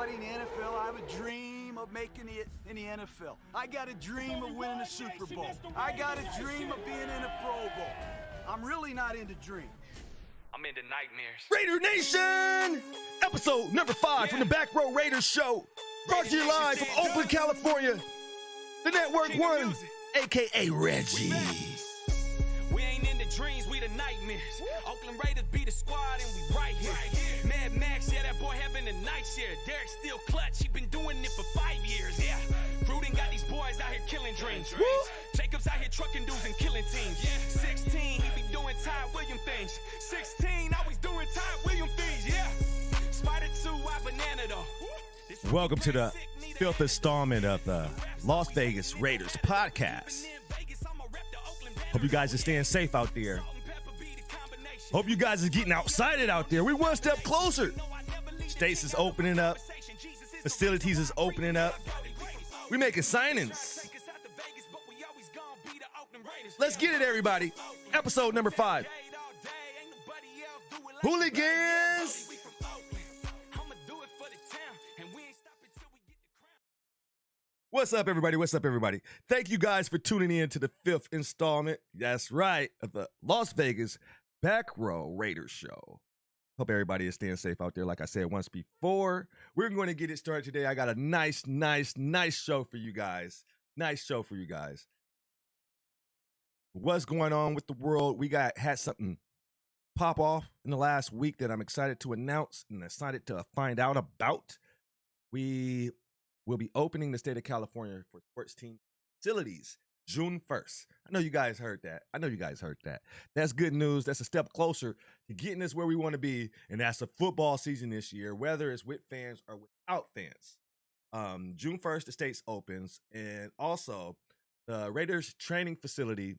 everybody in the NFL, I have a dream of making it in the NFL. I got a dream of winning a Super Bowl. I got a dream of being in a Pro Bowl. I'm really not into dreams. I'm into nightmares. Raider Nation! Episode number 5 from the Back Row Raiders show. Brought to you live from Oakland, California. The Network One, a.k.a. Reggie. We ain't into dreams, we the nightmares. Oakland Raiders beat the squad and we right here. Mad Max, yeah, that boy having a night share. Derek still clutch, he been doing it for 5 years, yeah. Gruden got these boys out here killing dreams. Jacobs out here trucking dudes and killing teams. 16, he be doing Ty William things. 16, always doing Ty William things, yeah. Spider 2, I banana though. Welcome to the 5th installment of the Las Vegas Raiders podcast. Hope you guys are staying safe out there. Hope you guys are getting outside out there. We're one step closer. States is opening up. Facilities is opening up. We're making signings. Let's get it, everybody. Episode number 5. Hooligans. What's up, everybody? What's up, everybody? Thank you guys for tuning in to the 5th installment. That's right, of the Las Vegas Back Row Raiders show. Hope everybody is staying safe out there. Like I said once before, we're going to get it started today. I got a nice show for you guys. Nice show for you guys. What's going on with the world? We had something pop off in the last week that I'm excited to announce and excited to find out about. We will be opening the state of California for sports team facilities June 1st. I know you guys heard that. That's good news. That's a step closer to getting us where we want to be, and that's a football season this year, whether it's with fans or without fans. June 1st, the state opens, and also the Raiders training facility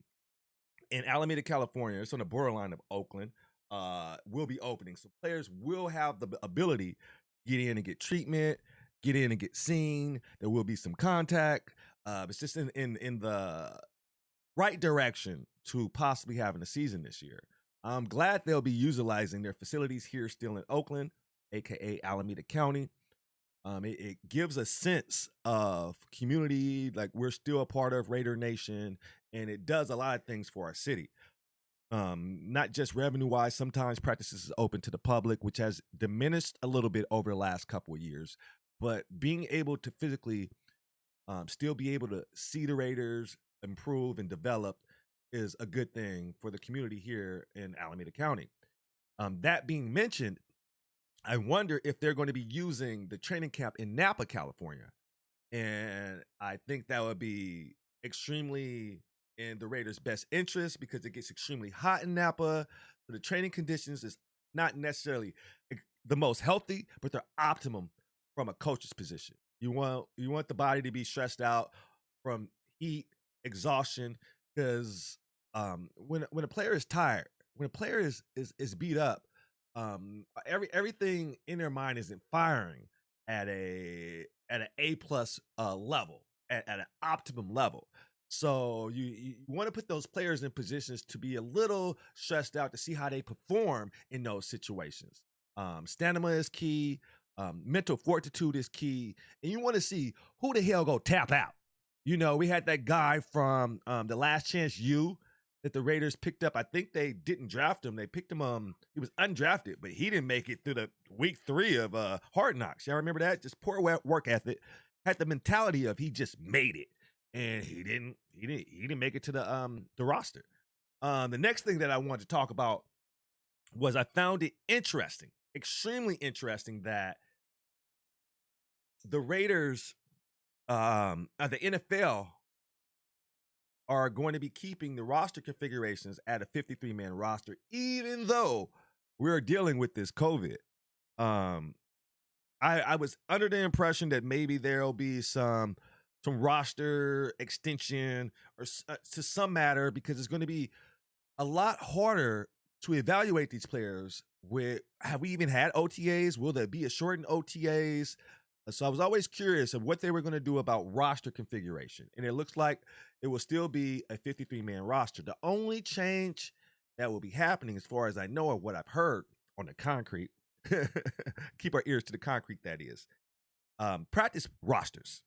in Alameda, California, it's on the borderline of Oakland, will be opening. So players will have the ability to get in and get treatment, get in and get seen. There will be some contact. It's just in the right direction to possibly having a season this year. I'm glad they'll be utilizing their facilities here still in Oakland, aka Alameda County. It gives a sense of community, like we're still a part of Raider Nation, and it does a lot of things for our city. Not just revenue-wise, sometimes practices is open to the public, which has diminished a little bit over the last couple of years. But being able to physically still be able to see the Raiders improve and develop is a good thing for the community here in Alameda County. That being mentioned, I wonder if they're going to be using the training camp in Napa, California. And I think that would be extremely in the Raiders' best interest because it gets extremely hot in Napa. So the training conditions is not necessarily the most healthy, but they're optimum from a coach's position. You want the body to be stressed out from heat, exhaustion, because when a player is tired, when a player is beat up, everything in their mind isn't firing at an A+ level, at an optimum level. So you want to put those players in positions to be a little stressed out to see how they perform in those situations. Stamina is key. Mental fortitude is key, and you want to see who the hell go tap out. You know, we had that guy from the Last Chance U that the Raiders picked up. I think they didn't draft him. They picked him. He was undrafted, but he didn't make it through the week 3 of Hard Knocks. Y'all remember that? Just poor work ethic. Had the mentality of he just made it, and he didn't make it to the roster. The next thing that I wanted to talk about was I found it interesting, extremely interesting, that the Raiders, the NFL, are going to be keeping the roster configurations at a 53-man roster, even though we're dealing with this COVID. I was under the impression that maybe there'll be some roster extension or to some matter, because it's going to be a lot harder to evaluate these players. Have we even had OTAs? Will there be a shortened OTAs? So I was always curious of what they were going to do about roster configuration. And it looks like it will still be a 53-man roster. The only change that will be happening, as far as I know, of what I've heard on the concrete, keep our ears to the concrete, that is practice rosters.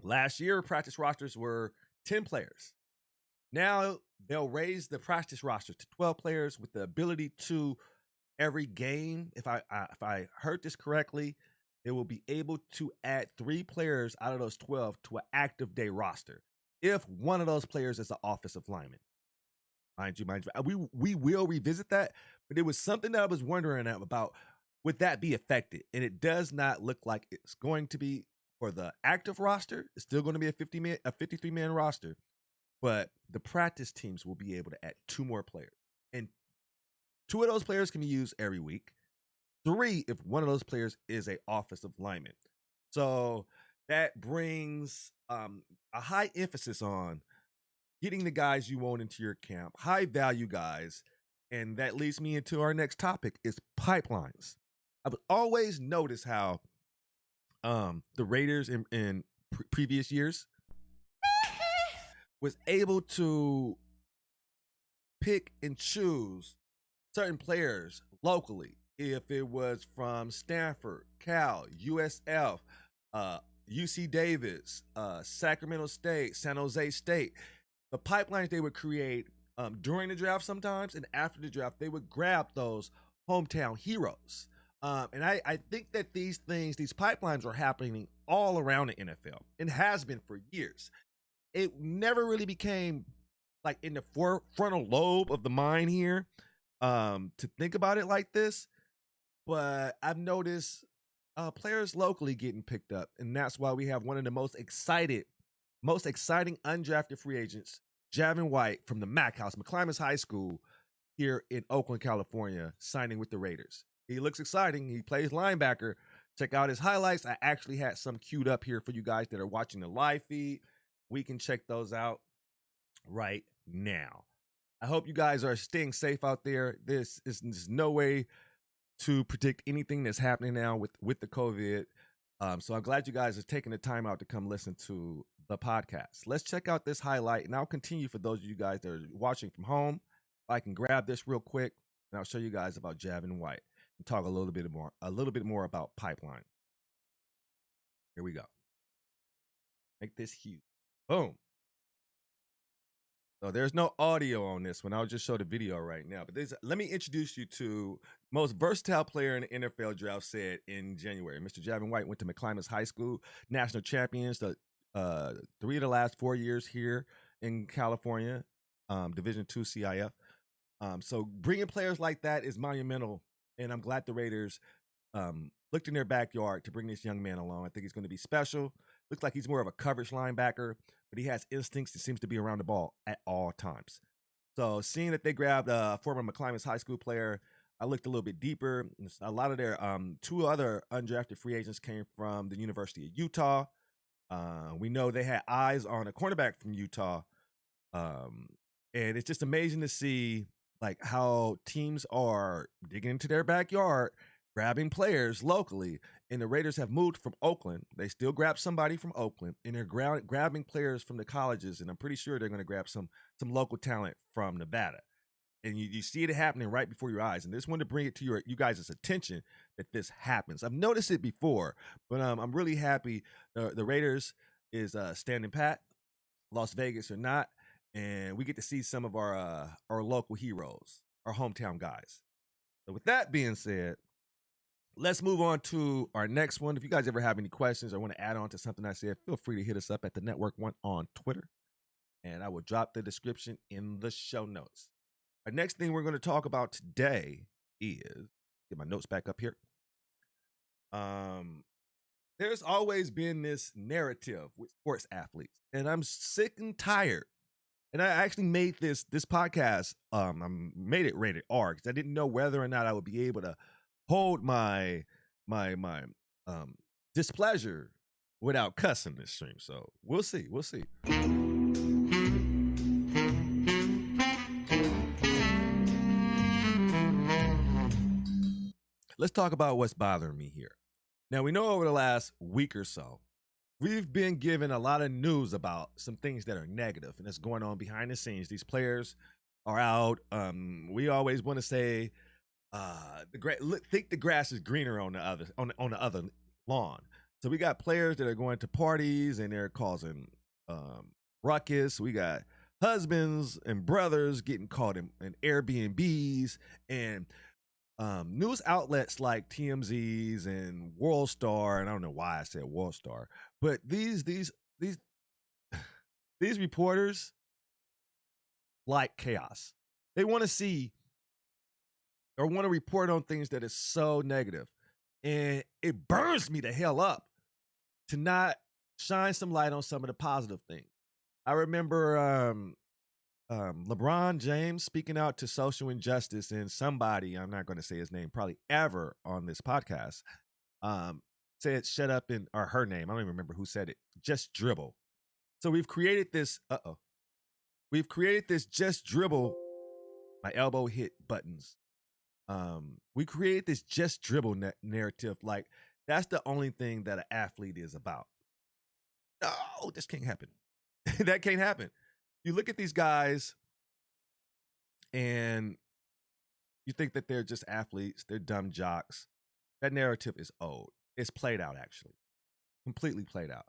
Last year, practice rosters were 10 players. Now they'll raise the practice roster to 12 players with the ability to every game. If I heard this correctly, they will be able to add 3 players out of those 12 to an active day roster if one of those players is an offensive lineman. Mind you, we will revisit that, but it was something that I was wondering about. Would that be affected? And it does not look like it's going to be for the active roster. It's still going to be a 53-man roster, but the practice teams will be able to add 2 more players. And 2 of those players can be used every week. 3 if one of those players is an offensive lineman. So that brings a high emphasis on getting the guys you want into your camp, high value guys. And that leads me into our next topic is pipelines. I've always noticed how the Raiders in previous years was able to pick and choose certain players locally. If it was from Stanford, Cal, USF, UC Davis, Sacramento State, San Jose State, the pipelines they would create during the draft sometimes, and after the draft, they would grab those hometown heroes. And I think that these pipelines are happening all around the NFL and has been for years. It never really became like in the frontal lobe of the mind here to think about it like this. But I've noticed players locally getting picked up, and that's why we have one of the most exciting undrafted free agents, Javin White from the Mac House, McClimas High School here in Oakland, California, signing with the Raiders. He looks exciting. He plays linebacker. Check out his highlights. I actually had some queued up here for you guys that are watching the live feed. We can check those out right now. I hope you guys are staying safe out there. There's no way to predict anything that's happening now with the COVID. So I'm glad you guys are taking the time out to come listen to the podcast. Let's check out this highlight, and I'll continue for those of you guys that are watching from home. If I can grab this real quick, and I'll show you guys about Javin White and talk a little bit more about pipeline. Here we go. Make this huge. Boom. So there's no audio on this one. I'll just show the video right now. But let me introduce you to most versatile player in the NFL draft said in January. Mr. Javin White went to McClimas High School, national champions, 3 of the last 4 years here in California, Division II CIF. So bringing players like that is monumental, and I'm glad the Raiders looked in their backyard to bring this young man along. I think he's going to be special. Looks like he's more of a coverage linebacker, but he has instincts. He seems to be around the ball at all times. So seeing that they grabbed a former McClimas High School player, I looked a little bit deeper. A lot of their 2 other undrafted free agents came from the University of Utah. We know they had eyes on a cornerback from Utah. And it's just amazing to see like how teams are digging into their backyard, grabbing players locally. And the Raiders have moved from Oakland. They still grab somebody from Oakland, and they're grabbing players from the colleges. And I'm pretty sure they're going to grab some local talent from Nevada. And you see it happening right before your eyes. And just wanted to bring it to you guys' attention that this happens. I've noticed it before, but I'm really happy the Raiders is standing pat, Las Vegas or not, and we get to see some of our local heroes, our hometown guys. So with that being said, let's move on to our next one. If you guys ever have any questions or want to add on to something I said, feel free to hit us up at the Network One on Twitter, and I will drop the description in the show notes. Our next thing we're going to talk about today is, get my notes back up here. There's always been this narrative with sports athletes, and I'm sick and tired. And I actually made this podcast, I made it rated R because I didn't know whether or not I would be able to hold my displeasure without cussing this stream. So we'll see. Let's talk about what's bothering me here. Now, we know over the last week or so, we've been given a lot of news about some things that are negative and that's going on behind the scenes. These players are out. We always want to say, think the grass is greener on the other lawn. So we got players that are going to parties and they're causing ruckus. We got husbands and brothers getting caught in Airbnbs, and news outlets like TMZ's and World Star, and I don't know why I said World Star, but these reporters like chaos. They want to see or want to report on things that is so negative. And it burns me the hell up to not shine some light on some of the positive things. I remember LeBron James speaking out to social injustice, and somebody, I'm not going to say his name probably ever on this podcast, said shut up or her name, I don't even remember who said it, just dribble. So we've created this, just dribble, my elbow hit buttons. We created this just dribble narrative, like that's the only thing that an athlete is about. No, this can't happen. That can't happen. You look at these guys and you think that they're just athletes, they're dumb jocks. That narrative is old. It's played out, actually. Completely played out.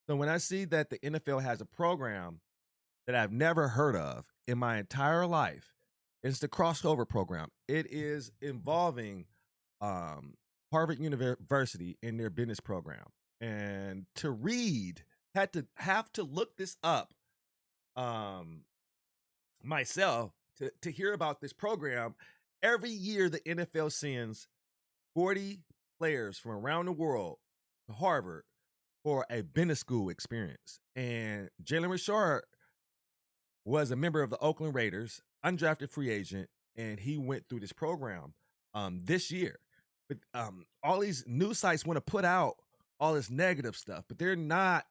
So when I see that the NFL has a program that I've never heard of in my entire life, it's the crossover program. It is involving Harvard University in their business program. And to read, have to look this up myself to hear about this program. Every year the NFL sends 40 players from around the world to Harvard for a business school experience. And Jalen Richard was a member of the Oakland Raiders, undrafted free agent, and he went through this program this year. But all these news sites want to put out all this negative stuff, but they're not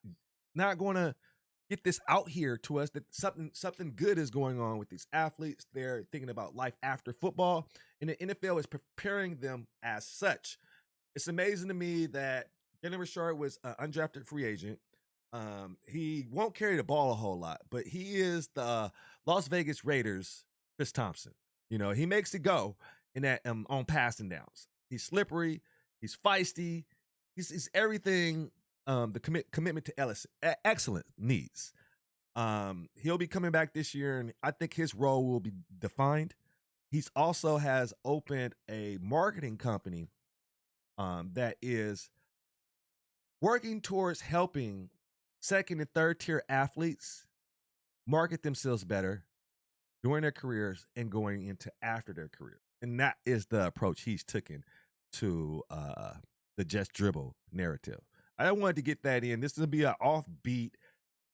going to get this out here to us that something good is going on with these athletes. They're thinking about life after football, and the NFL is preparing them as such. It's amazing to me that Jalen Richard was an undrafted free agent. He won't carry the ball a whole lot, but he is the Las Vegas Raiders Chris Thompson. You know, he makes it go in that on passing downs. He's slippery, he's feisty, he's everything the commitment to excellence needs. He'll be coming back this year, and I think his role will be defined. He's also has opened a marketing company that is working towards helping second and third tier athletes market themselves better during their careers and going into after their career. And that is the approach he's taken to the just dribble narrative. I wanted to get that in. This is going to be an offbeat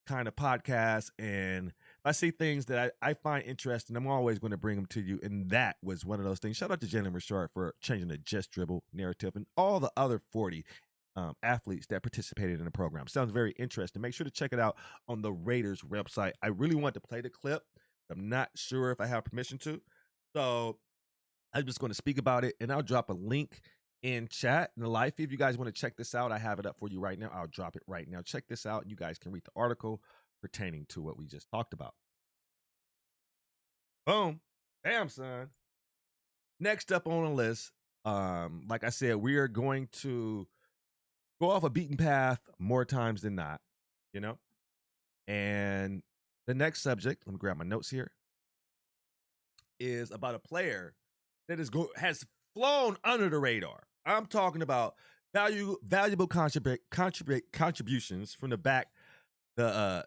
kind of podcast. And if I see things that I find interesting, I'm always going to bring them to you. And that was one of those things. Shout out to Jalen Richard for changing the just dribble narrative and all the other 40 athletes that participated in the program. Sounds very interesting. Make sure to check it out on the Raiders website. I really want to play the clip. I'm not sure if I have permission to. So I'm just going to speak about it, and I'll drop a link in chat in the live feed. If you guys want to check this out, I have it up for you right now. I'll drop it right now. Check this out. You guys can read the article pertaining to what we just talked about. Boom. Bam, son. Next up on the list, like I said, we are going to go off a beaten path more times than not, you know? And the next subject, let me grab my notes here, is about a player that has flown under the radar. I'm talking about valuable contributions from the back of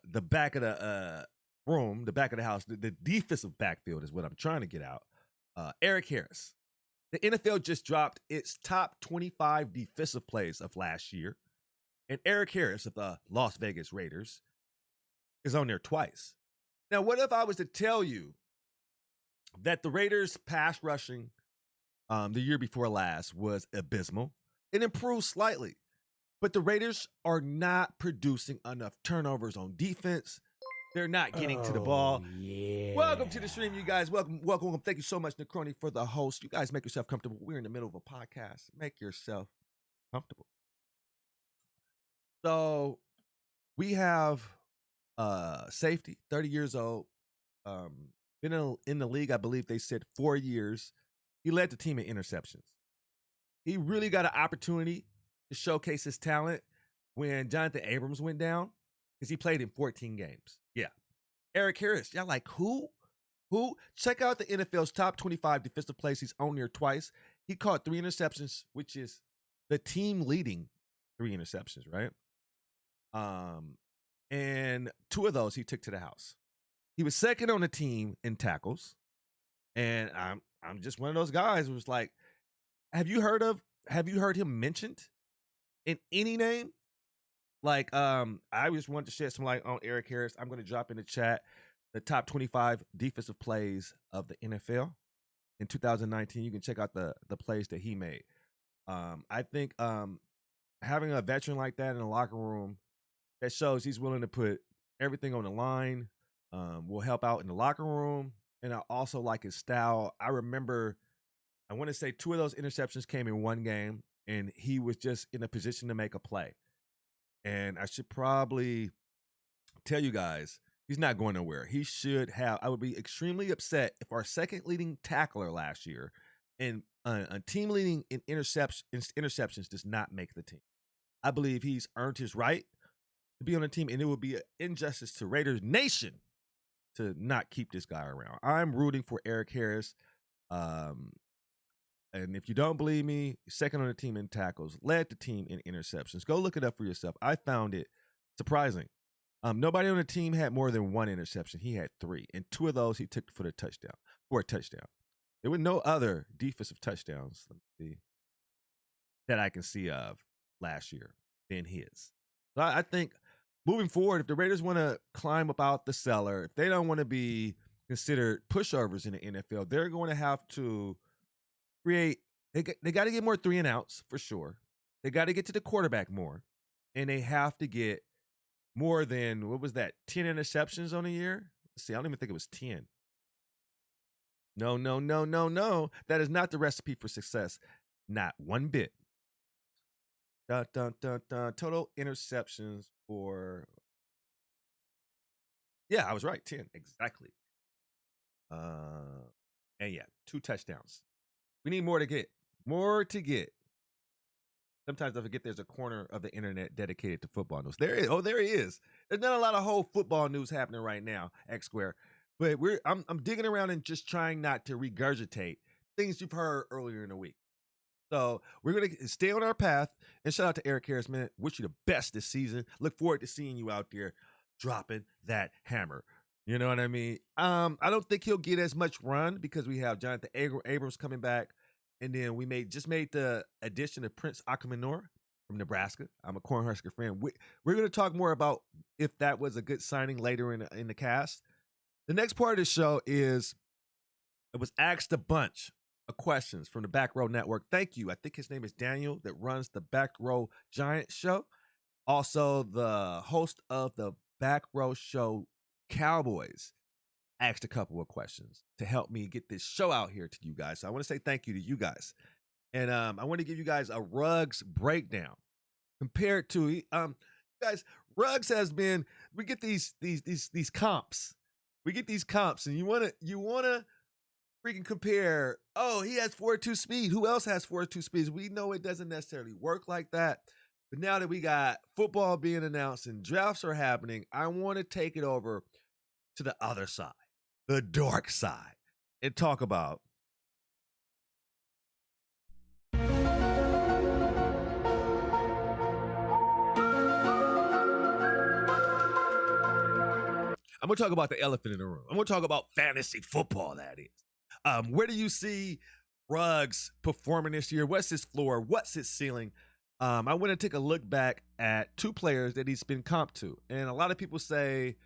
the room, the back of the house, the defensive backfield is what I'm trying to get out. Eric Harris. The NFL just dropped its top 25 defensive plays of last year, and Eric Harris of the Las Vegas Raiders is on there twice. Now, what if I was to tell you that the Raiders' pass rushing the year before last was abysmal? It improved slightly, but the Raiders are not producing enough turnovers on defense. They're not getting to the ball. Yeah. Welcome to the stream, you guys. Welcome. Thank you so much, Necrony, for the host. You guys make yourself comfortable. We're in the middle of a podcast. Make yourself comfortable. So we have safety, 30 years old. Been in the league, I believe they said 4 years. He led the team in interceptions. He really got an opportunity to showcase his talent when Jonathan Abrams went down, because he played in 14 games. Yeah. Eric Harris. Y'all like, who? Who? Check out the NFL's top 25 defensive plays. He's on there twice. He caught 3 interceptions, which is the team leading 3 interceptions, right? And 2 of those he took to the house. He was second on the team in tackles. And I'm just one of those guys who was like, have you heard him mentioned in any name? Like, I just wanted to shed some light on Eric Harris. I'm going to drop in the chat the top 25 defensive plays of the NFL in 2019. You can check out the plays that he made. I think having a veteran like that in the locker room, that shows he's willing to put everything on the line, will help out in the locker room. And I also like his style. I remember, I want to say 2 of those interceptions came in one game, and he was just in a position to make a play. And I should probably tell you guys, he's not going nowhere. He should have. I would be extremely upset if our second leading tackler last year and a team leading in interceptions does not make the team. I believe he's earned his right to be on the team, and it would be an injustice to Raiders Nation to not keep this guy around. I'm rooting for Eric Harris. And if you don't believe me, second on the team in tackles, led the team in interceptions. Go look it up for yourself. I found it surprising. Nobody on the team had more than 1 interception. He had 3, and 2 of those he took for a touchdown. There were no other defensive touchdowns that I can see of last year than his. So I think moving forward, if the Raiders want to climb up out the cellar, if they don't want to be considered pushovers in the NFL, they're going to have to create. They got to get more 3 and outs for sure. They got to get to the quarterback more, and they have to get more than, what was that, 10 interceptions on a year? Let's see, I don't even think it was 10. No. That is not the recipe for success. Not one bit. Total interceptions for, yeah, I was right, 10, exactly. And yeah, 2 touchdowns. We need more to get. Sometimes I forget there's a corner of the internet dedicated to football news. There is. Oh, there he is. There's not a lot of whole football news happening right now, X Square. But I'm digging around and just trying not to regurgitate things you've heard earlier in the week. So we're going to stay on our path. And shout out to Eric Harris, man. Wish you the best this season. Look forward to seeing you out there dropping that hammer. You know what I mean? I don't think he'll get as much run because we have Jonathan Abrams coming back. And then we just made the addition of Prince Amukamara from Nebraska. I'm a Cornhusker fan. We're going to talk more about if that was a good signing later in the cast. The next part of the show is, it was asked a bunch of questions from the Back Row Network. Thank you. I think his name is Daniel, that runs the Back Row Giant Show. Also, the host of the Back Row Show Cowboys asked a couple of questions to help me get this show out here to you guys. So I want to say thank you to you guys. And I want to give you guys a Ruggs breakdown compared to, guys, Ruggs has been, we get these comps. We get these comps, and you want to freaking compare, oh, he has 4.2 speed. Who else has 4.2 speeds? We know it doesn't necessarily work like that. But now that we got football being announced and drafts are happening, I want to take it over to the other side, the dark side, and talk about I'm going to talk about the elephant in the room. I'm going to talk about fantasy football, that is. Where do you see Ruggs performing this year? What's his floor? What's his ceiling? I want to take a look back at 2 players that he's been comped to. And a lot of people say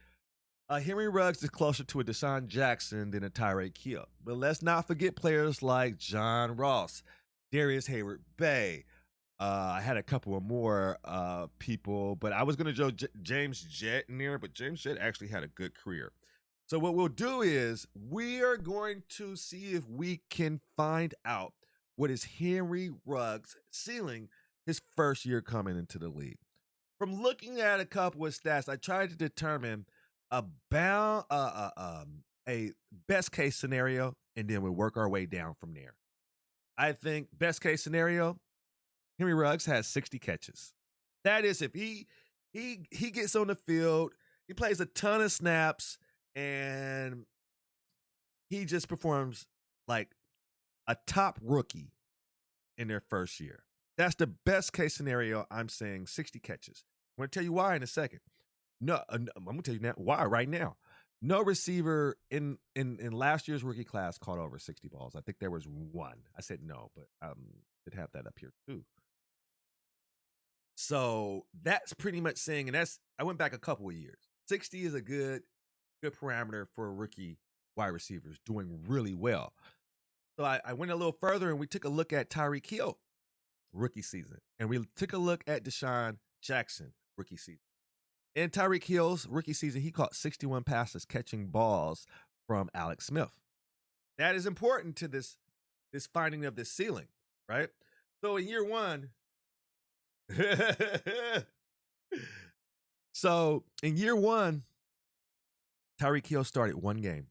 Henry Ruggs is closer to a Deshaun Jackson than a Tyreek Hill. But let's not forget players like John Ross, Darius Hayward-Bay. I had a couple of more people, but I was going to go James Jett in there, but James Jett actually had a good career. So what we'll do is we are going to see if we can find out what is Henry Ruggs' ceiling his first year coming into the league. From looking at a couple of stats, I tried to determine a best case scenario, and then we'll work our way down from there. I think best case scenario, Henry Ruggs has 60 catches. That is, if he gets on the field, he plays a ton of snaps, and he just performs like a top rookie in their first year. That's the best case scenario. I'm saying 60 catches. I'm going to tell you why in a second. No, I'm going to tell you now why right now. No receiver in last year's rookie class caught over 60 balls. I think there was one. I said no, but did have that up here too. So that's pretty much saying, and I went back a couple of years. 60 is a good parameter for rookie wide receivers doing really well. So I went a little further, and we took a look at Tyreek Hill rookie season, and we took a look at Deshaun Jackson rookie season. In Tyreek Hill's rookie season, he caught 61 passes catching balls from Alex Smith. That is important to this finding of this ceiling, right? So in year one, Tyreek Hill started one game.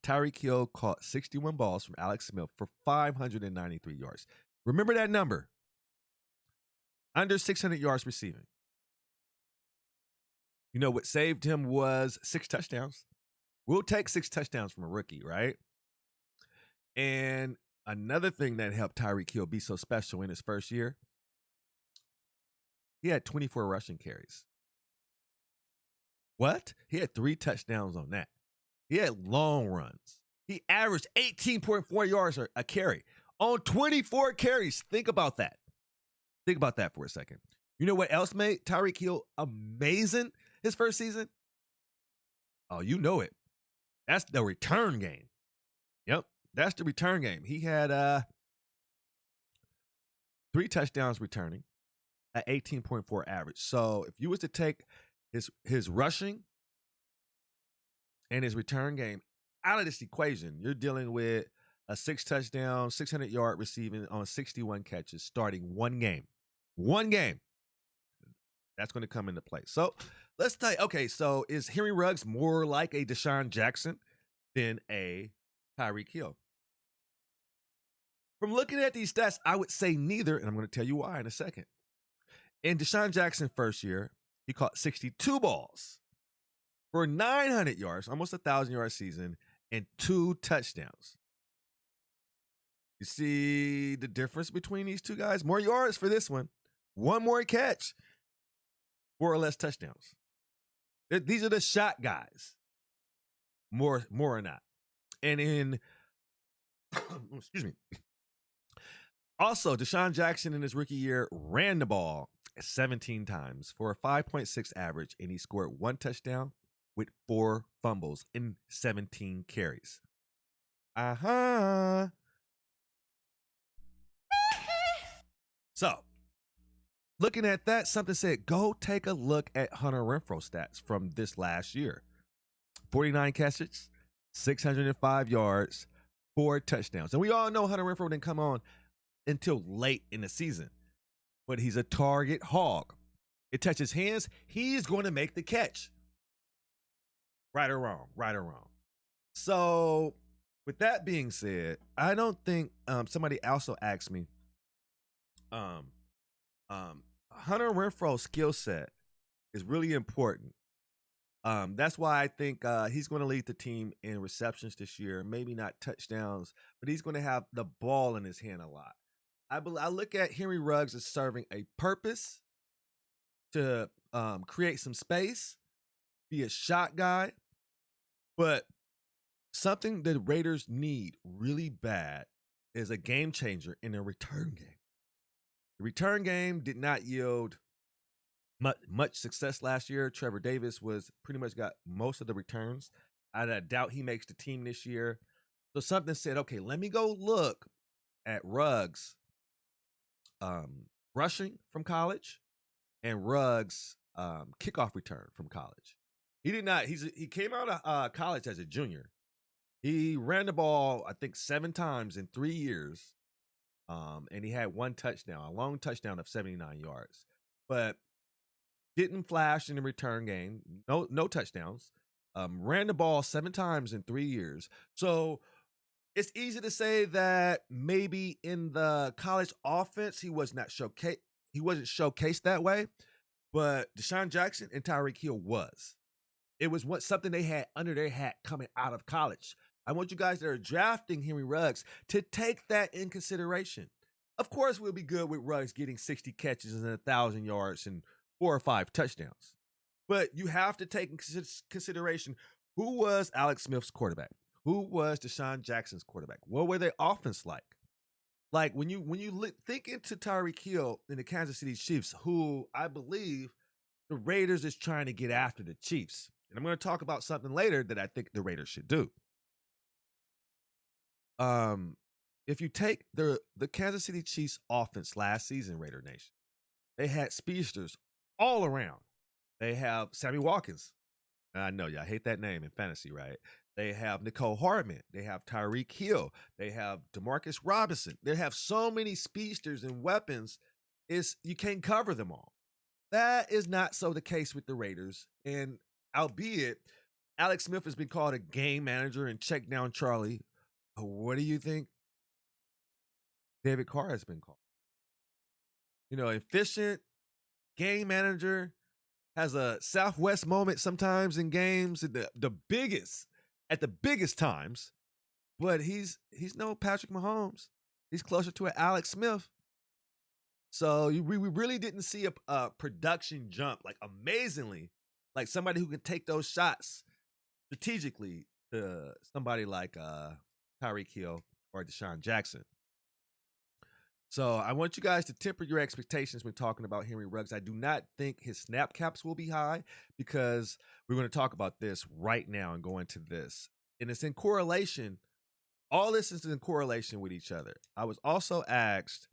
Tyreek Hill caught 61 balls from Alex Smith for 593 yards. Remember that number. Under 600 yards receiving. You know what saved him was 6 touchdowns. We'll take 6 touchdowns from a rookie, right? And another thing that helped Tyreek Hill be so special in his first year, he had 24 rushing carries. What? He had 3 touchdowns on that. He had long runs. He averaged 18.4 yards a carry on 24 carries. Think about that. Think about that for a second. You know what else made Tyreek Hill amazing his first season? Oh, you know it. That's the return game. Yep, that's the return game. He had 3 touchdowns returning at 18.4 average. So if you was to take his rushing and his return game out of this equation, you're dealing with a 6 touchdown, 600-yard receiving on 61 catches starting one game. One game. That's going to come into play. So let's tell you, okay, so is Henry Ruggs more like a Deshaun Jackson than a Tyreek Hill? From looking at these stats, I would say neither, and I'm going to tell you why in a second. In Deshaun Jackson's first year, he caught 62 balls for 900 yards, almost a 1,000-yard season, and 2 touchdowns. You see the difference between these two guys? More yards for this one. 1 more catch. 4 or less touchdowns. These are the shot guys. More or not. And in, excuse me. Also, Deshaun Jackson in his rookie year ran the ball 17 times for a 5.6 average, and he scored 1 touchdown with 4 fumbles in 17 carries. So, looking at that, something said, go take a look at Hunter Renfrow stats from this last year. 49 catches, 605 yards, 4 touchdowns. And we all know Hunter Renfrow didn't come on until late in the season. But he's a target hog. It touches hands, he's going to make the catch. Right or wrong, right or wrong. So, with that being said, I don't think somebody also asked me, Hunter Renfrow's skill set is really important. That's why I think he's going to lead the team in receptions this year. Maybe not touchdowns, but he's going to have the ball in his hand a lot. I look at Henry Ruggs as serving a purpose to create some space, be a shot guy, but something the Raiders need really bad is a game changer in their return game. The return game did not yield much success last year. Trevor Davis was pretty much got most of the returns. I doubt he makes the team this year. So something said, okay, let me go look at Ruggs rushing from college and Ruggs kickoff return from college. He did not. He came out of college as a junior. He ran the ball, I think, 7 times in 3 years. And he had 1 touchdown, a long touchdown of 79 yards, but didn't flash in the return game. No touchdowns. Ran the ball 7 times in 3 years. So it's easy to say that maybe in the college offense, he was not he wasn't showcased that way, but Deshaun Jackson and Tyreek Hill was. It was something they had under their hat coming out of college. I want you guys that are drafting Henry Ruggs to take that in consideration. Of course, we'll be good with Ruggs getting 60 catches and 1,000 yards and 4 or 5 touchdowns. But you have to take in consideration who was Alex Smith's quarterback? Who was Deshaun Jackson's quarterback? What were their offense like? Like when you think into Tyreek Hill and the Kansas City Chiefs, who I believe the Raiders is trying to get after the Chiefs. And I'm going to talk about something later that I think the Raiders should do. If you take the Kansas City Chiefs offense last season, Raider Nation, they had speedsters all around. They have Sammy Watkins. I know y'all hate that name in fantasy, right? They have Nicole Hardman. They have Tyreek Hill. They have Demarcus Robinson. They have so many speedsters and weapons, you can't cover them all. That is not so the case with the Raiders. And albeit Alex Smith has been called a game manager and check down Charlie, what do you think David Carr has been called? Efficient game manager, has a Southwest moment sometimes in games at the biggest times, but he's no Patrick Mahomes. He's closer to an Alex Smith. So we really didn't see a production jump like amazingly, like somebody who can take those shots strategically to somebody like Tyreek Hill or Deshaun Jackson. So I want you guys to temper your expectations when talking about Henry Ruggs. I do not think his snap caps will be high because we're going to talk about this right now and go into this. And it's in correlation. All this is in correlation with each other. I was also asked,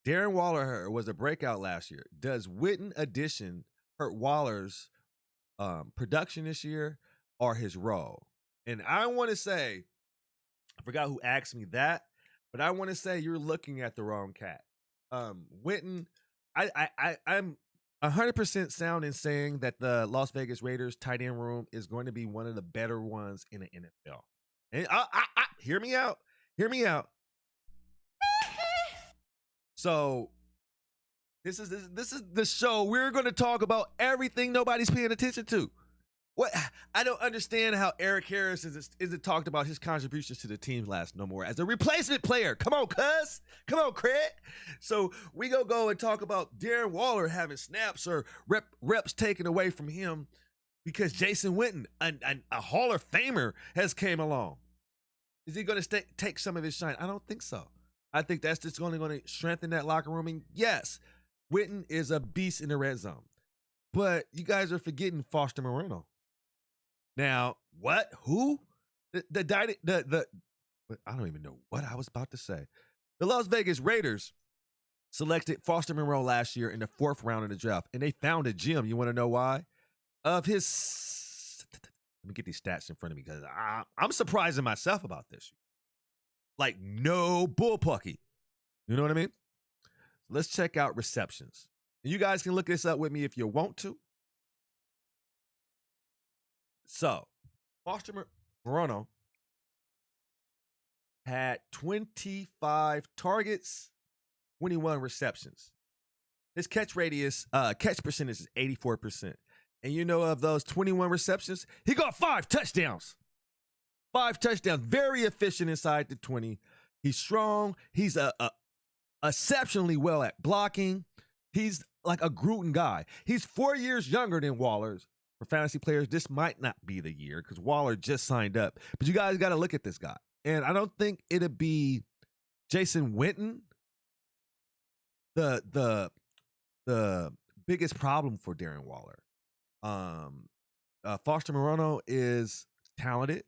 Darren Waller was a breakout last year. Does Witten addition hurt Waller's production this year or his role? And I want to say, I forgot who asked me that, but I want to say you're looking at the wrong cat. Witten, I'm 100% sound in saying that the Las Vegas Raiders tight end room is going to be one of the better ones in the NFL. And hear me out. Hear me out. So this is the show. We're going to talk about everything nobody's paying attention to. What I don't understand how Eric Harris isn't talked about his contributions to the team last no more as a replacement player. Come on, cuz. Come on, Craig. So we gonna go and talk about Darren Waller having snaps or reps taken away from him because Jason Witten, a Hall of Famer, has came along. Is he going to take some of his shine? I don't think so. I think that's just only going to strengthen that locker room. And yes, Witten is a beast in the red zone. But you guys are forgetting Foster Moreno. Now, what? Who? I don't even know what I was about to say. The Las Vegas Raiders selected Foster Monroe last year in the 4th round of the draft, and they found a gem. You want to know why? Let me get these stats in front of me because I'm surprising myself about this. Like, no bullpucky. You know what I mean? Let's check out receptions. And you guys can look this up with me if you want to. So, Foster Moreno had 25 targets, 21 receptions. His catch percentage is 84%. And you know, of those 21 receptions, he got 5 touchdowns. 5 touchdowns. Very efficient inside the 20. He's strong. He's exceptionally well at blocking. He's like a Gruden guy. He's 4 years younger than Waller's. For fantasy players, this might not be the year because Waller just signed up. But you guys got to look at this guy. And I don't think it'd be Jason Witten the biggest problem for Darren Waller. Foster Moreno is talented.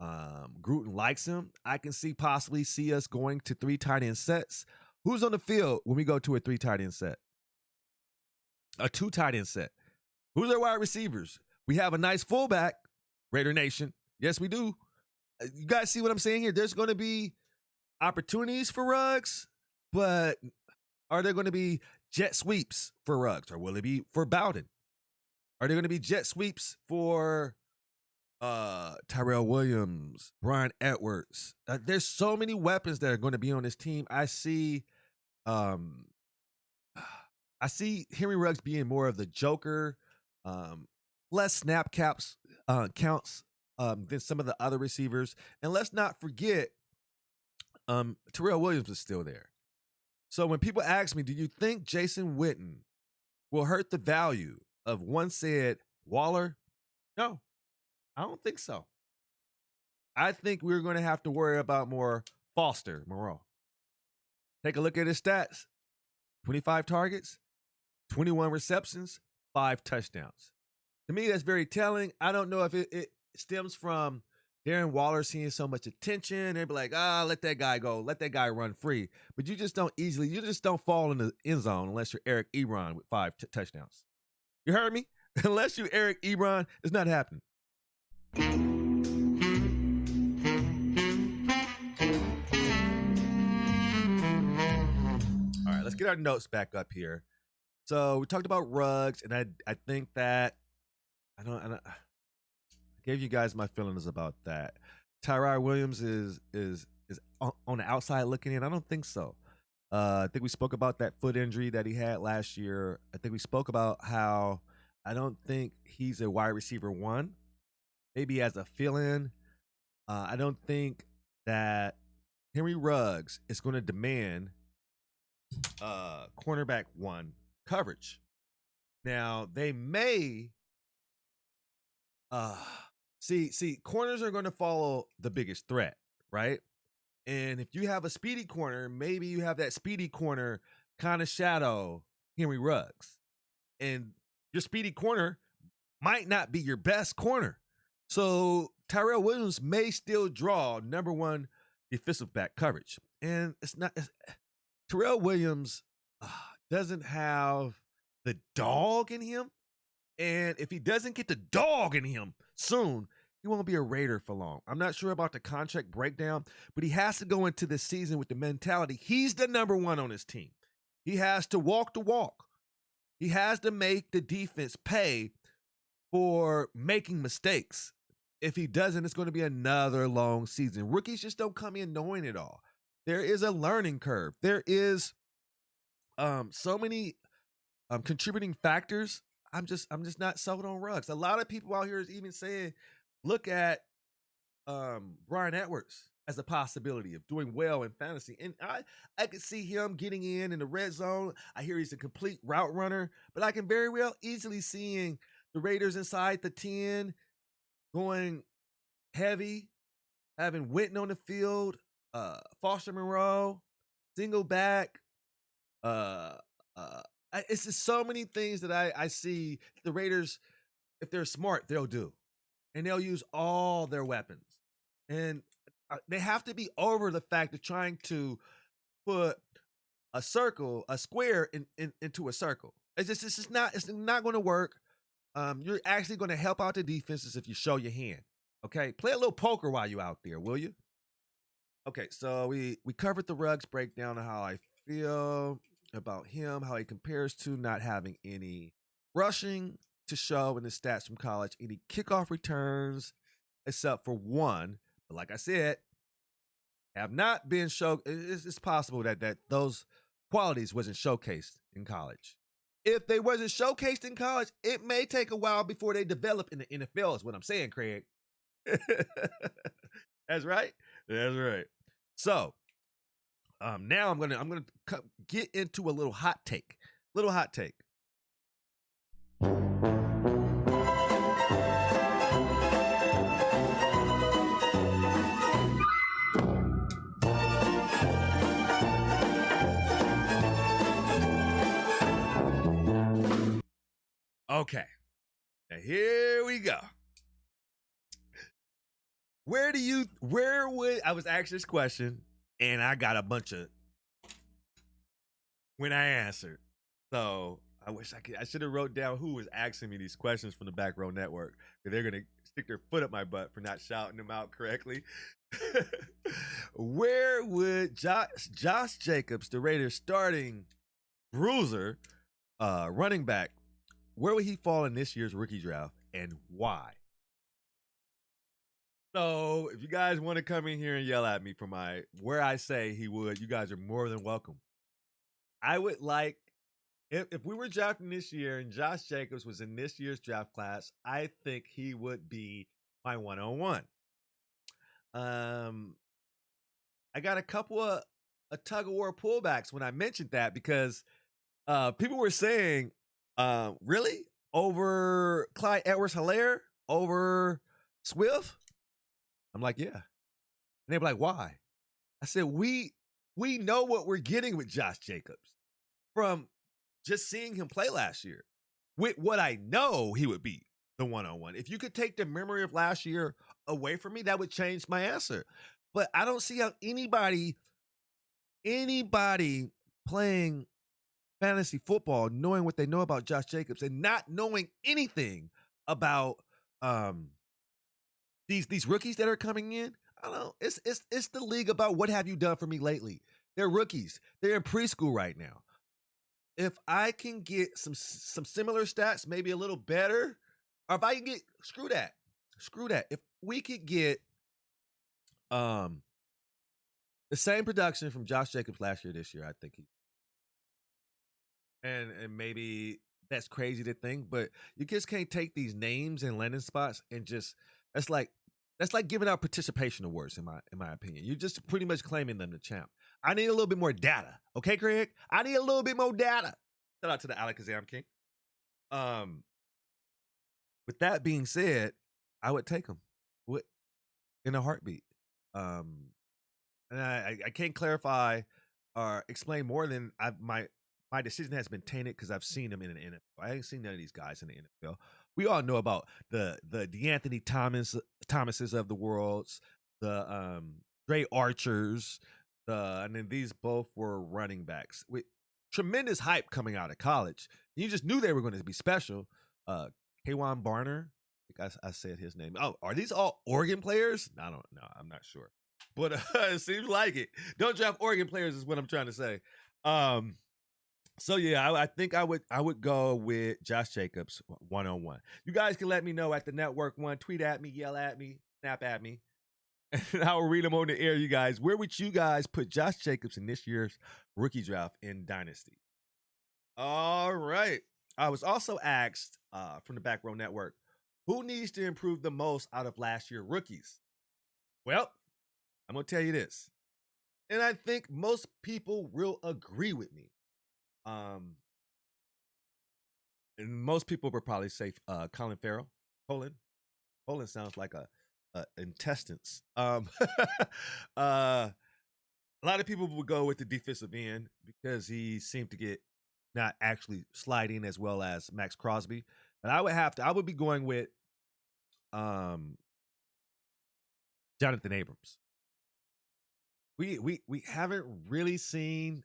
Gruden likes him. I can possibly see us going to 3 tight end sets. Who's on the field when we go to a 3 tight end set? A 2 tight end set. Who's our wide receivers? We have a nice fullback, Raider Nation. Yes, we do. You guys see what I'm saying here? There's going to be opportunities for Ruggs, but are there going to be jet sweeps for Ruggs, or will it be for Bowden? Are there going to be jet sweeps for Tyrell Williams, Brian Edwards? There's so many weapons that are going to be on this team. I see I see Henry Ruggs being more of the Joker, less snap counts than some of the other receivers. And let's not forget, Terrell Williams is still there. So when people ask me, do you think Jason Witten will hurt the value of one said Waller? No, I don't think so. I think we're going to have to worry about more Foster Moreau. Take a look at his stats. 25 targets, 21 receptions, 5 touchdowns. To me, that's very telling. I don't know if it stems from Darren Waller seeing so much attention. They'd be like, let that guy go. Let that guy run free. But you just don't fall in the end zone unless you're Eric Ebron with 5 touchdowns. You heard me? Unless you're Eric Ebron, it's not happening. All right, let's get our notes back up here. So we talked about Ruggs, and I think that I gave you guys my feelings about that. Tyrod Williams is on the outside looking in. I don't think so. I think we spoke about that foot injury that he had last year. I think we spoke about how I don't think he's a wide receiver one. Maybe as a fill-in. I don't think that Henry Ruggs is going to demand cornerback one coverage. Now they may see corners are going to follow the biggest threat, right? And if you have a speedy corner, maybe you have that speedy corner kind of shadow Henry Ruggs, and your speedy corner might not be your best corner. So Tyrell Williams may still draw number one defensive back coverage, and Tyrell Williams doesn't have the dog in him. And if he doesn't get the dog in him soon, he won't be a Raider for long. I'm not sure about the contract breakdown, but he has to go into this season with the mentality he's the number one on his team. He has to walk the walk. He has to make the defense pay for making mistakes. If he doesn't, it's going to be another long season. Rookies just don't come in knowing it all. There is a learning curve. There is so many contributing factors. I'm just not sold on Ruggs. A lot of people out here is even saying, look at Brian Edwards as a possibility of doing well in fantasy. And I could see him getting in the red zone. I hear he's a complete route runner, but I can very well easily seeing the Raiders inside the 10 going heavy, having Witten on the field, Foster Moreau, single back, it's just so many things that I see the Raiders, if they're smart, they'll do. And they'll use all their weapons. And they have to be over the fact of trying to put a square into a circle. It's not going to work. You're actually going to help out the defenses if you show your hand. Okay? Play a little poker while you're out there, will you? Okay, so we covered the Ruggs breakdown of how I feel about him, how he compares to not having any rushing to show in the stats from college, any kickoff returns except for one. But like I said, have not been shown. It's possible that those qualities wasn't showcased in college. If they wasn't showcased in college, it may take a while before they develop in the NFL, is what I'm saying, Craig. That's right. That's right. So now I'm gonna get into a little hot take. Okay, now here we go. I was asked this question, and I got a bunch of when I answered. So I should have wrote down who was asking me these questions from the Back Row Network, because they're gonna stick their foot up my butt for not shouting them out correctly. Where would Josh Jacobs, the Raiders starting bruiser, running back, where would he fall in this year's rookie draft, and why? So if you guys want to come in here and yell at me for where I say he would, you guys are more than welcome. I would like If we were drafting this year and Josh Jacobs was in this year's draft class, I think he would be my 101. I got a couple of tug of war pullbacks when I mentioned that because people were saying, really? Over Clyde Edwards-Helaire? Over Swift? I'm like, yeah. And they were like, why? I said, we know what we're getting with Josh Jacobs from just seeing him play last year. With what I know he would be the 101. If you could take the memory of last year away from me, that would change my answer. But I don't see how anybody playing fantasy football, knowing what they know about Josh Jacobs and not knowing anything about these rookies that are coming in. I don't know. It's the league about what have you done for me lately. They're rookies. They're in preschool right now. If I can get some similar stats, maybe a little better, or if I can get screw that. If we could get the same production from Josh Jacobs last year, this year, I think and maybe that's crazy to think, but you just can't take these names and landing spots and just that's like giving out participation awards in my opinion. You're just pretty much claiming them the champ. I need a little bit more data. Okay, Craig? I need a little bit more data. Shout out to the Alakazam King. With that being said, I would take him in a heartbeat. And I can't clarify or explain more than my decision has been tainted because I've seen him in an NFL. I ain't seen none of these guys in the NFL. We all know about the DeAnthony Thomases of the worlds, the Dre Archers, and then these both were running backs with tremendous hype coming out of college. You just knew they were going to be special. Kaywan Barner, I think I said his name. Oh, are these all Oregon players? I don't know. I'm not sure, but it seems like it. Don't draft Oregon players is what I'm trying to say. So yeah, I think I would go with Josh Jacobs 101. You guys can let me know at the Network One. Tweet at me, yell at me, snap at me, and I will read them on the air. You guys, where would you guys put Josh Jacobs in this year's rookie draft in Dynasty? All right. I was also asked from the Back Row Network, who needs to improve the most out of last year's rookies? Well, I'm gonna tell you this, and I think most people will agree with me. And most people would probably say Colin Farrell. Colin sounds like a intestines. A lot of people would go with the defensive end because he seemed to get not actually sliding as well as Max Crosby. But I would be going with Jonathan Abrams. We haven't really seen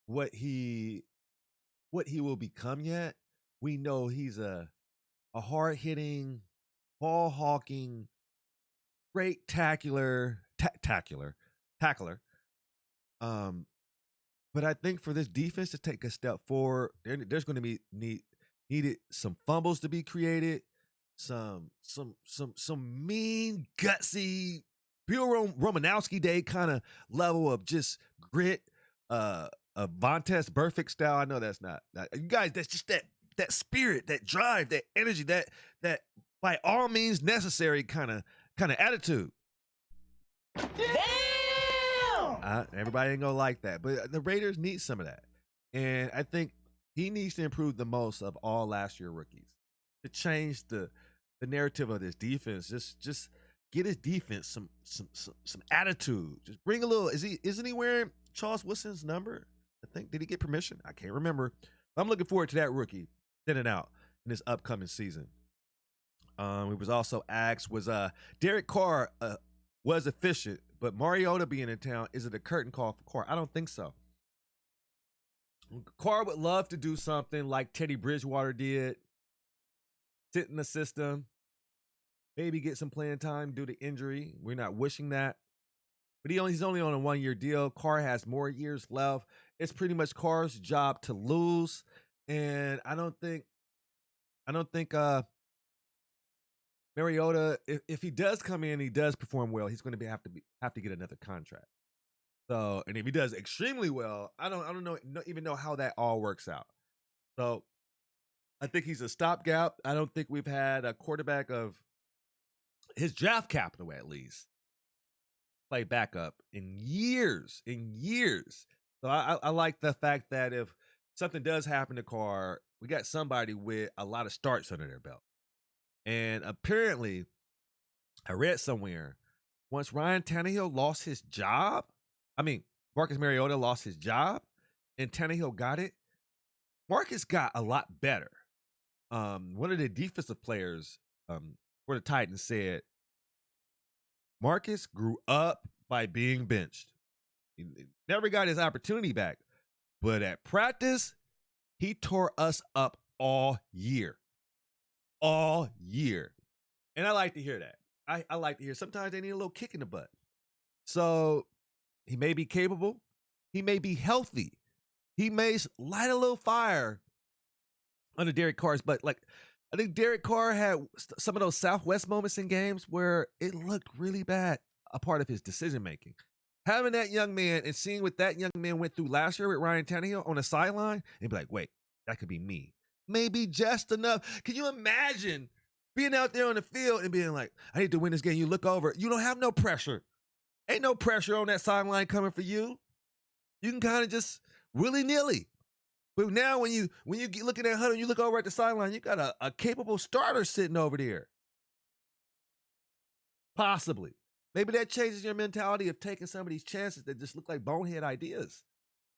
what he will become yet. We know he's a hard-hitting, ball-hawking, great tackler. But I think for this defense to take a step forward, there's going to be needed some fumbles to be created, some mean, gutsy, Bill Romanowski Day kind of level of just grit, a Vontaze Burfict style. I know that's not you guys. That's just that spirit, that drive, that energy, that by all means necessary kind of attitude. Damn! Everybody ain't gonna like that, but the Raiders need some of that, and I think he needs to improve the most of all last year rookies to change the narrative of this defense. Just get his defense some attitude. Just bring a little. Isn't he wearing Charles Woodson's number? I think, did he get permission? I can't remember. I'm looking forward to that rookie standing out in this upcoming season. He was also asked, was Derek Carr was efficient, but Mariota being in town, is it a curtain call for Carr? I don't think so. Carr would love to do something like Teddy Bridgewater did, sit in the system, maybe get some playing time due to injury. We're not wishing that. But he's only on a 1-year deal. Carr has more years left. It's pretty much Carr's job to lose. And I don't think Mariota, if he does come in, he does perform well, he's going to have to get another contract. So, and if he does extremely well, I don't even know how that all works out. So I think he's a stopgap. I don't think we've had a quarterback of his draft capital, at least, play backup in years, So I like the fact that if something does happen to Carr, we got somebody with a lot of starts under their belt. And apparently, I read somewhere, once Ryan Tannehill lost his job, Marcus Mariota lost his job, and Tannehill got it, Marcus got a lot better. One of the defensive players for the Titans said, Marcus grew up by being benched. He never got his opportunity back. But at practice, he tore us up all year. All year. And I like to hear that. I like to hear sometimes they need a little kick in the butt. So he may be capable. He may be healthy. He may light a little fire under Derek Carr's butt. Like, I think Derek Carr had some of those Southwest moments in games where it looked really bad, a part of his decision-making. Having that young man and seeing what that young man went through last year with Ryan Tannehill on the sideline, and be like, wait, that could be me. Maybe just enough. Can you imagine being out there on the field and being like, I need to win this game. You look over. You don't have no pressure. Ain't no pressure on that sideline coming for you. You can kind of just willy-nilly. But now when you look at that huddle, you look over at the sideline, you got a capable starter sitting over there. Possibly. Maybe that changes your mentality of taking some of these chances that just look like bonehead ideas.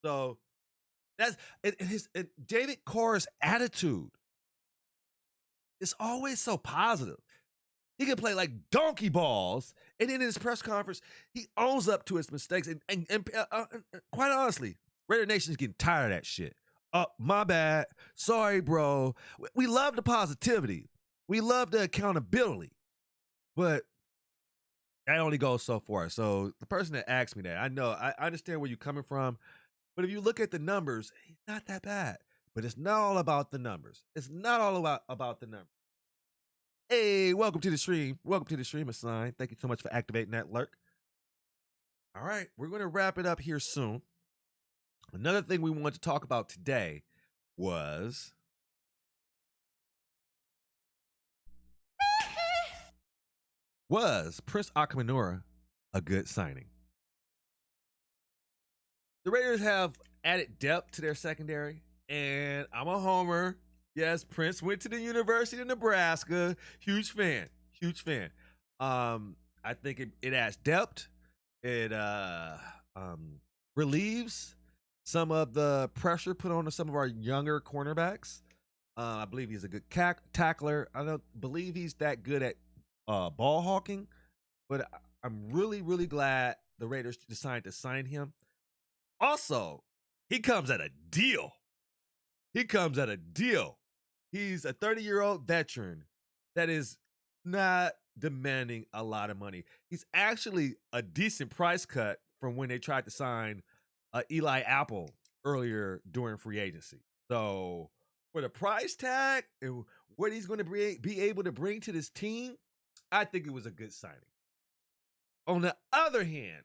So that's David Carr's attitude is always so positive. He can play like donkey balls, and then in his press conference, he owns up to his mistakes. And quite honestly, Raider Nation's getting tired of that shit. My bad. Sorry, bro. We love the positivity. We love the accountability. But that only goes so far. So the person that asked me that, I understand where you're coming from. But if you look at the numbers, he's not that bad. But it's not all about the numbers. It's not all about the numbers. Hey, welcome to the stream. Welcome to the stream, Assign. Thank you so much for activating that lurk. All right, we're going to wrap it up here soon. Another thing we wanted to talk about today was Prince Amukamara a good signing? The Raiders have added depth to their secondary, and I'm a homer. Yes, Prince went to the University of Nebraska. Huge fan. I think it adds depth. It relieves some of the pressure put on some of our younger cornerbacks. I believe he's a good tackler. I don't believe he's that good at ball hawking, but I'm really, really glad the Raiders decided to sign him. Also, he comes at a deal. He's a 30-year-old veteran that is not demanding a lot of money. He's actually a decent price cut from when they tried to sign Eli Apple earlier during free agency. So for the price tag and what he's going to be able to bring to this team, I think it was a good signing. On the other hand,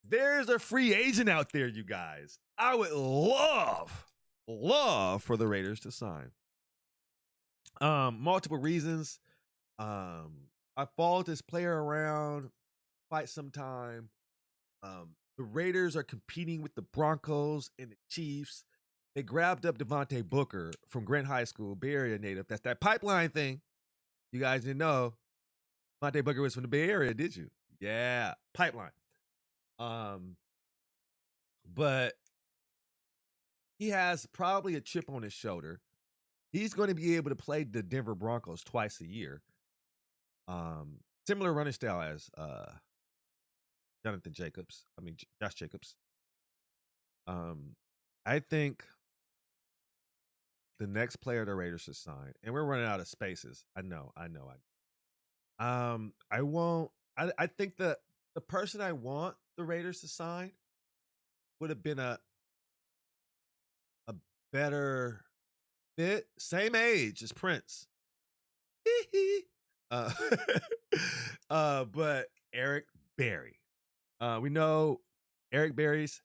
there's a free agent out there, you guys. I would love for the Raiders to sign. Multiple reasons. I followed this player around quite some time. The Raiders are competing with the Broncos and the Chiefs. They grabbed up Devontae Booker from Grant High School, Bay Area native. That's that pipeline thing. You guys didn't know Devontae Booker was from the Bay Area, did you? Yeah, pipeline. But he has probably a chip on his shoulder. He's going to be able to play the Denver Broncos twice a year. Similar running style as Josh Jacobs. I think the next player the Raiders should sign, and we're running out of spaces. I know. I think the person I want the Raiders to sign would have been a better fit, same age as Prince. But Eric Berry. We know Eric Berry's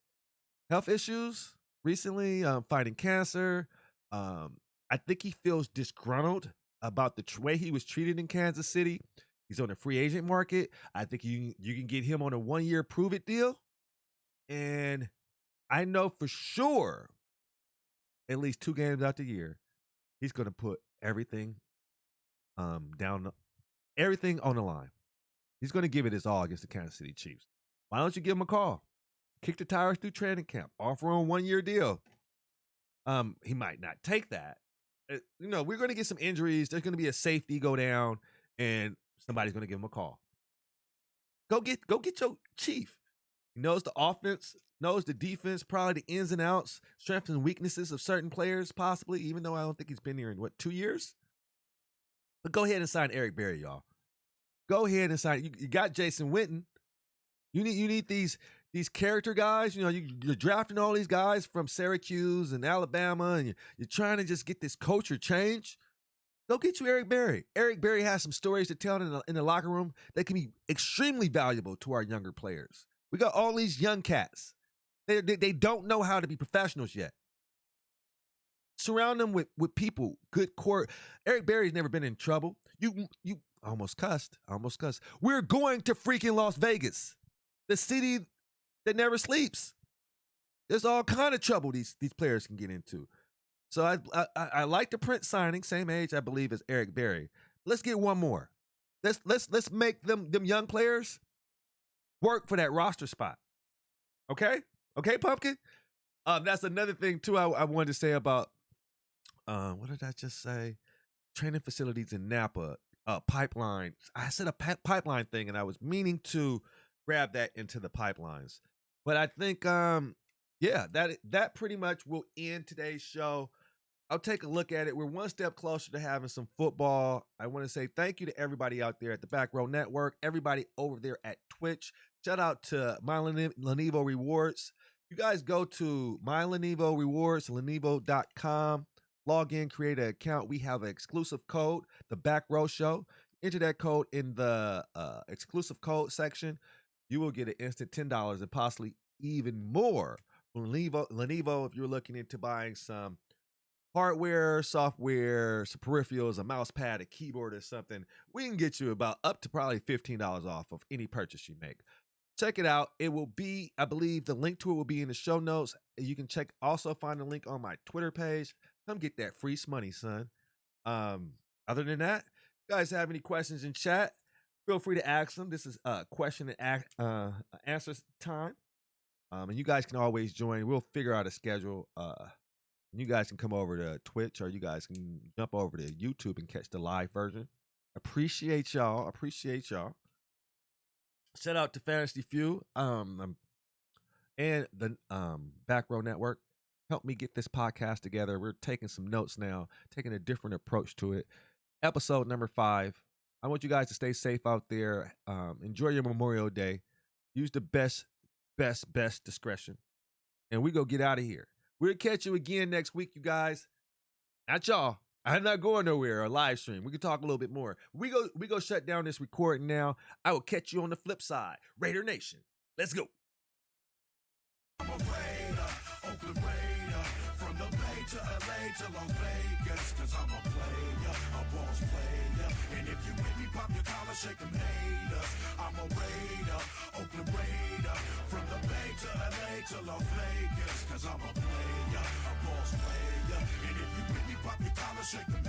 health issues recently, fighting cancer. I think he feels disgruntled about the way he was treated in Kansas City. He's on the free agent market. I think you can get him on a 1-year prove-it deal. And I know for sure, at least 2 games out the year, he's going to put everything everything on the line. He's going to give it his all against the Kansas City Chiefs. Why don't you give him a call? Kick the tires through training camp. Offer him a 1-year deal. He might not take that. We're going to get some injuries. There's going to be a safety go down, and somebody's going to give him a call. Go get your chief. He knows the offense, knows the defense, probably the ins and outs, strengths and weaknesses of certain players, possibly, even though I don't think he's been here in, 2 years? But go ahead and sign Eric Berry, y'all. Go ahead and sign. You got Jason Witten. You need these character guys. You're drafting all these guys from Syracuse and Alabama, and you're trying to just get this culture change. Go get you Eric Berry. Eric Berry has some stories to tell in the locker room that can be extremely valuable to our younger players. We got all these young cats. They don't know how to be professionals yet. Surround them with people, good core. Eric Berry's never been in trouble. You almost cussed. We're going to freaking Las Vegas, the city that never sleeps. There's all kind of trouble these players can get into. So I like the Prince signing, same age I believe as Eric Berry. Let's get one more. Let's make them young players work for that roster spot. Okay, Pumpkin. That's another thing too. I wanted to say about what did I just say? Training facilities in Napa, pipeline. I said a pipeline thing, and I was meaning to grab that into the pipelines. But I think, that pretty much will end today's show. I'll take a look at it. We're one step closer to having some football. I want to say thank you to everybody out there at the Back Row Network, everybody over there at Twitch. Shout out to My Lenivo Rewards. You guys go to My Lenivo Rewards, Lenivo.com. Log in, create an account. We have an exclusive code, the Back Row Show. Enter that code in the exclusive code section. You will get an instant $10 and possibly even more from Lenivo if you're looking into buying some hardware, software, some peripherals, a mouse pad, a keyboard, or something. We can get you about up to probably $15 off of any purchase you make. Check it out. It will be, I believe, the link to it will be in the show notes. You can also find the link on my Twitter page. Come get that free money, son. Other than that, you guys have any questions in chat, feel free to ask them. This is question and answer time. And you guys can always join. We'll figure out a schedule. You guys can come over to Twitch, or you guys can jump over to YouTube and catch the live version. Appreciate y'all. Shout out to Fantasy Few and the Back Row Network. Help me get this podcast together. We're taking some notes now, taking a different approach to it. Episode number 5. I want you guys to stay safe out there. Enjoy your Memorial Day. Use the best discretion. And we go get out of here. We'll catch you again next week, you guys. Not y'all. I'm not going nowhere. A live stream. We can talk a little bit more. We go shut down this recording now. I will catch you on the flip side. Raider Nation. Let's go. I'm a Raider, Oakland Raider, from the Bay to LA to Las Vegas, 'cause I'm a player, a boss player, and if you with me, pop your collar, shake them haters. I'm a Raider, Oakland Raider, from the Bay to LA to Las Vegas, 'cause I'm a player, a boss player, and if you with me, pop your collar, shake them